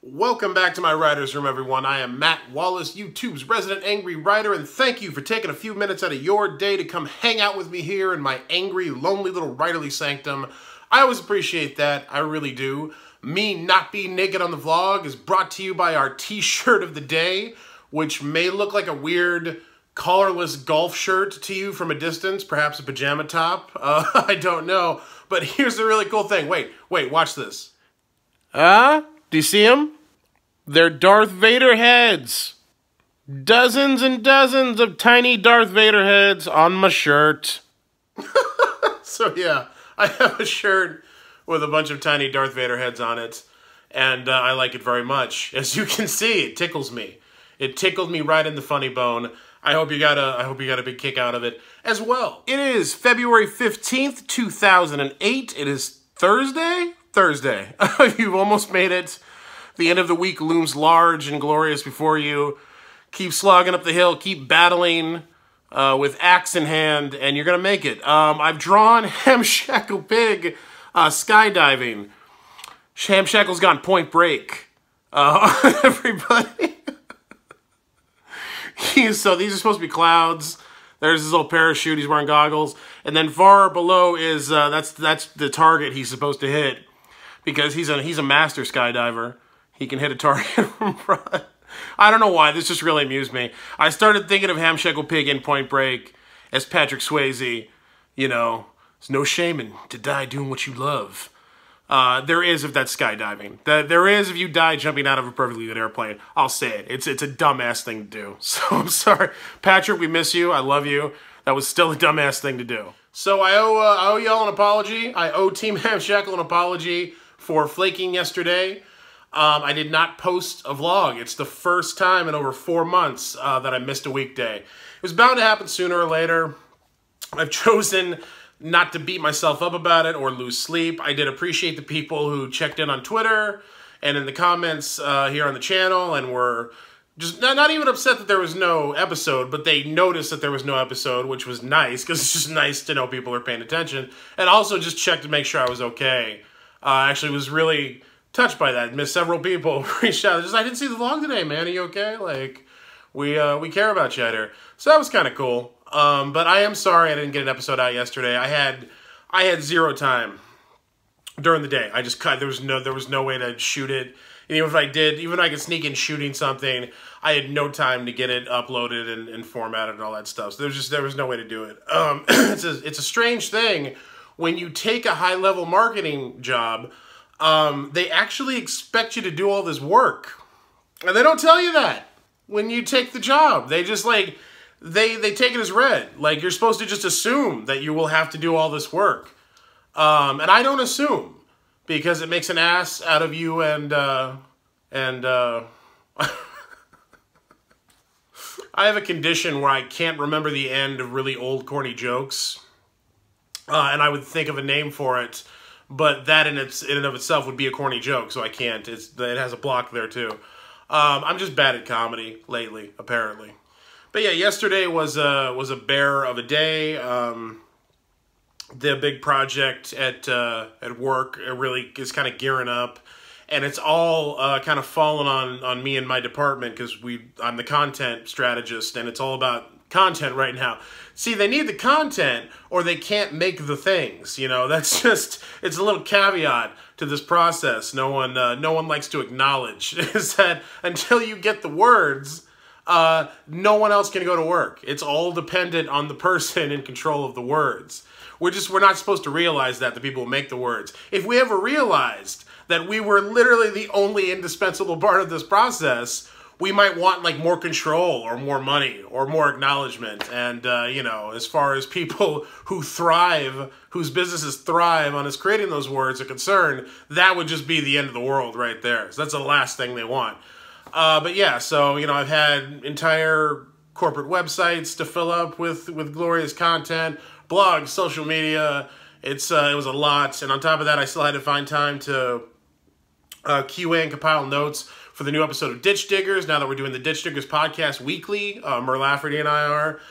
Welcome back to my writer's room, everyone. I am Matt Wallace, YouTube's resident angry writer, and thank you for taking a few minutes out of your day to come hang out with me here in my angry, lonely little writerly sanctum. I always appreciate that. I really do. Me not being naked on the vlog is brought to you by our t-shirt of the day, which may look like a weird collarless golf shirt to you from a distance, perhaps a pajama top. I don't know. But here's the really cool thing. Wait, watch this. Do you see them? They're Darth Vader heads. Dozens and dozens of tiny Darth Vader heads on my shirt. So yeah, I have a shirt with a bunch of tiny Darth Vader heads on it, and I like it very much. As you can see, it tickles me. It tickled me right in the funny bone. I hope you got a big kick out of it as well. It is February 15th, 2008. It is Thursday? Thursday. You've almost made it. The end of the week looms large and glorious before you. Keep slogging up the hill, keep battling with axe in hand, and you're gonna make it. I've drawn Hamshackle Pig skydiving. Hamshackle's gone Point Break. Everybody. So these are supposed to be clouds. There's his little parachute, he's wearing goggles. And then far below is, that's the target he's supposed to hit. Because he's a master skydiver. He can hit a target from front. I don't know why, this just really amused me. I started thinking of Hamshackle Pig in Point Break as Patrick Swayze. You know, there's no shame to die doing what you love. There is if that's skydiving. There is if you die jumping out of a perfectly good airplane. I'll say it. It's a dumbass thing to do. So I'm sorry. Patrick, we miss you. I love you. That was still a dumbass thing to do. So I owe y'all an apology. I owe Team Hamshackle an apology for flaking yesterday. I did not post a vlog. It's the first time in over 4 months that I missed a weekday. It was bound to happen sooner or later. I've chosen not to beat myself up about it or lose sleep. I did appreciate the people who checked in on Twitter and in the comments here on the channel and were just not even upset that there was no episode, but they noticed that there was no episode, which was nice because it's just nice to know people are paying attention. And also just checked to make sure I was okay. Actually was really touched by that. Missed several people reached out. Just, I didn't see the vlog today, man. Are you okay? Like, we care about you out here. So that was kind of cool. But I am sorry I didn't get an episode out yesterday. I had zero time during the day. I just cut. There was no way to shoot it. And even if I did, even if I could sneak in shooting something, I had no time to get it uploaded and formatted and all that stuff. So there was no way to do it. It's a strange thing when you take a high-level marketing job. They actually expect you to do all this work. And they don't tell you that when you take the job. They just like, they take it as read. Like, you're supposed to just assume that you will have to do all this work. And I don't assume, because it makes an ass out of you and I have a condition where I can't remember the end of really old corny jokes. And I would think of a name for it. But that in and of itself would be a corny joke, so I can't. It has a block there too. I'm just bad at comedy lately, apparently. But yeah, yesterday was a bear of a day. The big project at work really is kind of gearing up, and it's all kind of fallen on me and my department because I'm the content strategist, and it's all about content right now. See, they need the content or they can't make the things, you know. That's just, it's a little caveat to this process no one likes to acknowledge, is that until you get the words, no one else can go to work. It's all dependent on the person in control of the words. We're not supposed to realize that, the people who make the words. If we ever realized that we were literally the only indispensable part of this process, we might want like more control or more money or more acknowledgement. And, you know, as far as people who thrive, whose businesses thrive on us creating those words are concerned, that would just be the end of the world right there. So that's the last thing they want. But yeah, so, you know, I've had entire corporate websites to fill up with glorious content, blogs, social media. It was a lot. And on top of that, I still had to find time to QA and compile notes for the new episode of Ditch Diggers, now that we're doing the Ditch Diggers podcast weekly. Mer Lafferty and I are.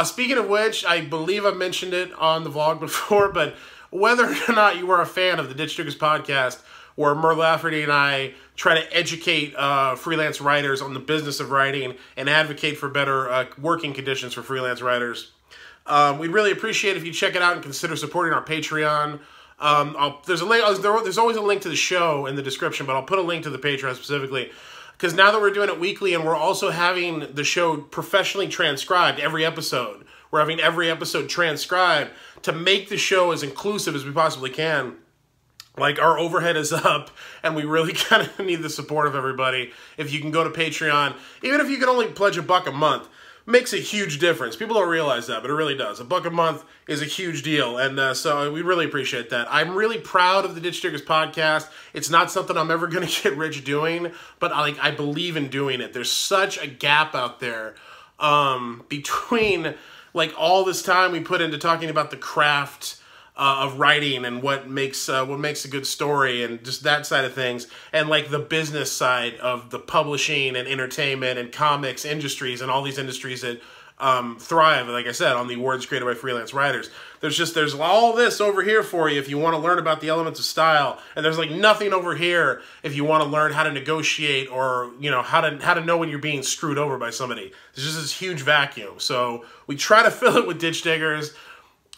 Speaking of which, I believe I mentioned it on the vlog before, but whether or not you are a fan of the Ditch Diggers podcast, where Mur Lafferty and I try to educate freelance writers on the business of writing and advocate for better working conditions for freelance writers. We'd really appreciate it if you check it out and consider supporting our Patreon. There's a link. There's always a link to the show in the description, but I'll put a link to the Patreon specifically. Because now that we're doing it weekly and we're also having the show professionally transcribed every episode, we're having every episode transcribed to make the show as inclusive as we possibly can. Like, our overhead is up, and we really kind of need the support of everybody. If you can go to Patreon, even if you can only pledge $1 a month, makes a huge difference. People don't realize that, but it really does. $1 a month is a huge deal, and so we really appreciate that. I'm really proud of the Ditch Diggers podcast. It's not something I'm ever going to get rich doing, but I believe in doing it. There's such a gap out there between like all this time we put into talking about the craft of writing and what makes a good story and just that side of things, and like the business side of the publishing and entertainment and comics industries and all these industries that thrive, like I said, on the awards created by freelance writers. There's all this over here for you if you want to learn about the elements of style, and there's like nothing over here if you want to learn how to negotiate or, you know, how to know when you're being screwed over by somebody. There's just this huge vacuum. So we try to fill it with Ditch Diggers.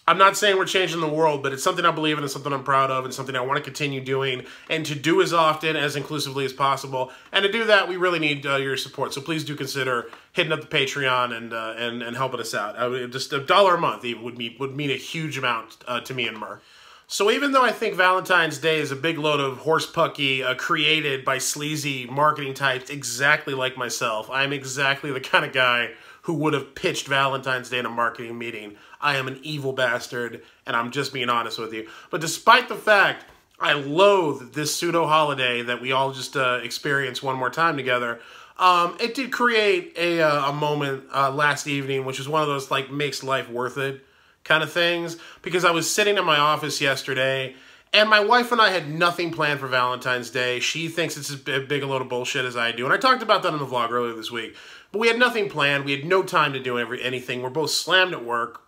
I'm not saying we're changing the world, but it's something I believe in and something I'm proud of and something I want to continue doing and to do as often, as inclusively as possible. And to do that, we really need your support. So please do consider hitting up the Patreon and helping us out. Just $1 a month would mean a huge amount to me and Mur. So even though I think Valentine's Day is a big load of horsepucky created by sleazy marketing types exactly like myself, I'm exactly the kind of guy who would have pitched Valentine's Day in a marketing meeting. I am an evil bastard, and I'm just being honest with you. But despite the fact I loathe this pseudo-holiday that we all just experienced one more time together, it did create a moment last evening, which is one of those, like, makes life worth it kind of things. Because I was sitting in my office yesterday, and my wife and I had nothing planned for Valentine's Day. She thinks it's as big a load of bullshit as I do. And I talked about that in the vlog earlier this week. But we had nothing planned. We had no time to do anything. We're both slammed at work.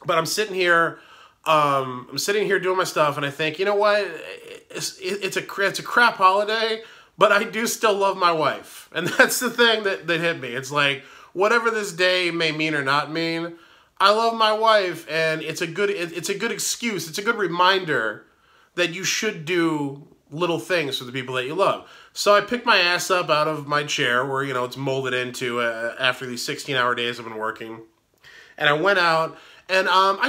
But I'm sitting here doing my stuff, and I think, you know what? It's a crap holiday, but I do still love my wife. And that's the thing that hit me. It's like, whatever this day may mean or not mean, I love my wife, and it's a good excuse. It's a good reminder that you should do little things for the people that you love. So I picked my ass up out of my chair where, you know, it's molded into after these 16-hour days I've been working. And I went out, and I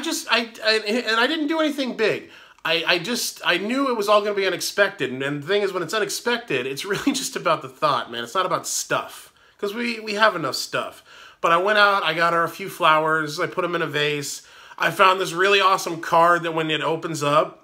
didn't do anything big. I knew it was all going to be unexpected. And the thing is, when it's unexpected, it's really just about the thought, man. It's not about stuff, because we have enough stuff. But I went out, I got her a few flowers, I put them in a vase. I found this really awesome card that when it opens up,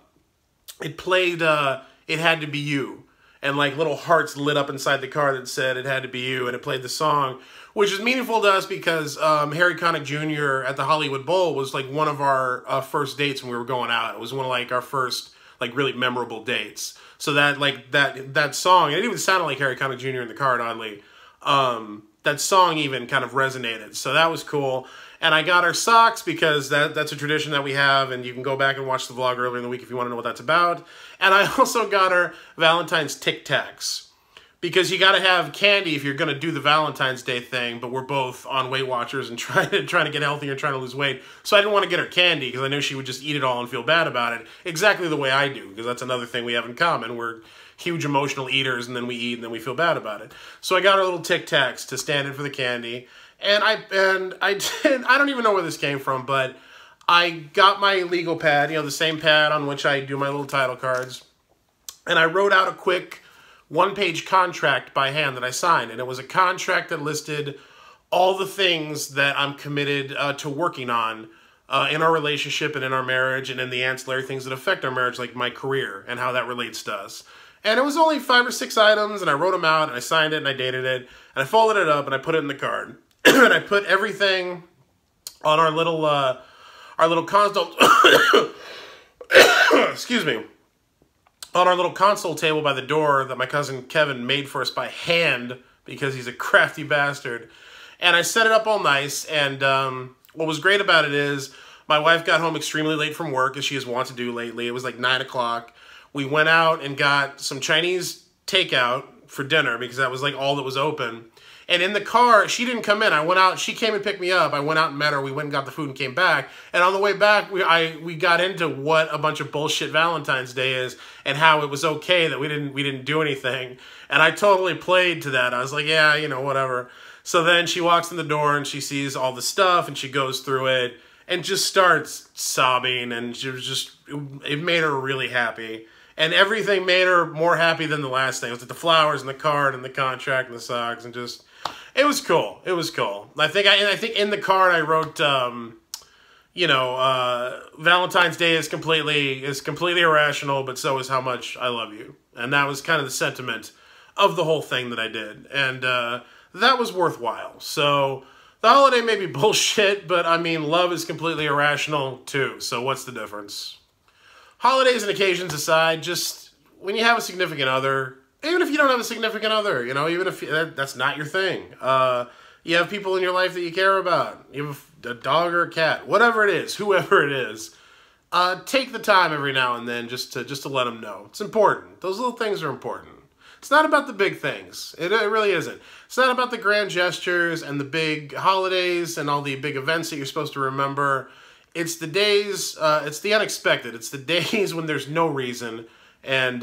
it played It Had to Be You. And like little hearts lit up inside the card that said It Had to Be You, and it played the song, which is meaningful to us because Harry Connick Jr. at the Hollywood Bowl was like one of our first dates when we were going out. It was one of like our first like really memorable dates. So that song, and it even sounded like Harry Connick Jr. in the card, oddly. That song even kind of resonated. So that was cool. And I got her socks because that's a tradition that we have, and you can go back and watch the vlog earlier in the week if you want to know what that's about. And I also got her Valentine's Tic Tacs, because you got to have candy if you're going to do the Valentine's Day thing, but we're both on Weight Watchers and trying to get healthy and trying to lose weight. So I didn't want to get her candy because I knew she would just eat it all and feel bad about it, exactly the way I do, because that's another thing we have in common. We're huge emotional eaters, and then we eat and then we feel bad about it. So I got her little Tic Tacs to stand in for the candy. And I don't even know where this came from, but I got my legal pad, you know, the same pad on which I do my little title cards, and I wrote out a quick one-page contract by hand that I signed, and it was a contract that listed all the things that I'm committed to working on in our relationship and in our marriage and in the ancillary things that affect our marriage, like my career and how that relates to us. And it was only 5 or 6 items, and I wrote them out, and I signed it, and I dated it, and I folded it up, and I put it in the card. And I put everything on our little console, excuse me, on our little console table by the door that my cousin Kevin made for us by hand because he's a crafty bastard. And I set it up all nice, and what was great about it is my wife got home extremely late from work, as she is wont to do lately. It was like 9 o'clock. We went out and got some Chinese takeout for dinner because that was like all that was open. And in the car, she didn't come in. I went out. She came and picked me up. I went out and met her. We went and got the food and came back. And on the way back, we got into what a bunch of bullshit Valentine's Day is and how it was okay that we didn't do anything. And I totally played to that. I was like, yeah, you know, whatever. So then she walks in the door and she sees all the stuff and she goes through it and just starts sobbing. And she was just, it made her really happy. And everything made her more happy than the last thing. It was like the flowers and the card and the contract and the socks and just, it was cool. It was cool. I think in the card I wrote, you know, Valentine's Day is completely irrational, but so is how much I love you. And that was kind of the sentiment of the whole thing that I did. And that was worthwhile. So the holiday may be bullshit, but I mean, love is completely irrational too. So what's the difference? Holidays and occasions aside, just when you have a significant other, even if you don't have a significant other, you know, even if that's not your thing, you have people in your life that you care about. You have a dog or a cat, whatever it is, whoever it is. Take the time every now and then just to let them know. It's important. Those little things are important. It's not about the big things. It really isn't. It's not about the grand gestures and the big holidays and all the big events that you're supposed to remember. It's the days, it's the unexpected. It's the days when there's no reason, and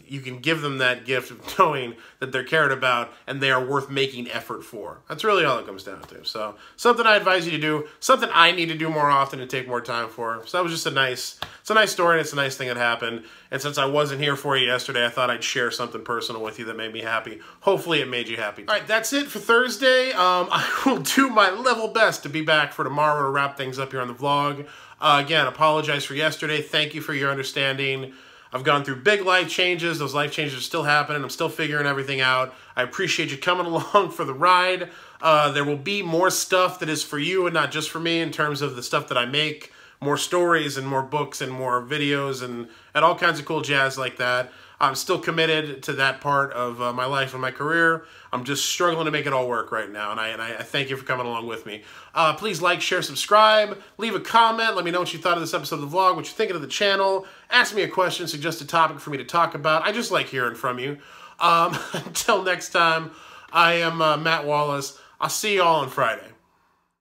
you can give them that gift of knowing that they're cared about and they are worth making effort for. That's really all it comes down to. So something I advise you to do, something I need to do more often and take more time for. So that was just it's a nice story, and it's a nice thing that happened. And since I wasn't here for you yesterday, I thought I'd share something personal with you that made me happy. Hopefully it made you happy too. All right, that's it for Thursday. I will do my level best to be back for tomorrow to wrap things up here on the vlog. Again, apologize for yesterday. Thank you for your understanding. I've gone through big life changes. Those life changes are still happening. I'm still figuring everything out. I appreciate you coming along for the ride. There will be more stuff that is for you and not just for me in terms of the stuff that I make. More stories and more books and more videos and all kinds of cool jazz like that. I'm still committed to that part of my life and my career. I'm just struggling to make it all work right now, and I thank you for coming along with me. Please like, share, subscribe, leave a comment. Let me know what you thought of this episode of the vlog, what you're thinking of the channel. Ask me a question, suggest a topic for me to talk about. I just like hearing from you. Until next time, I am Matt Wallace. I'll see you all on Friday.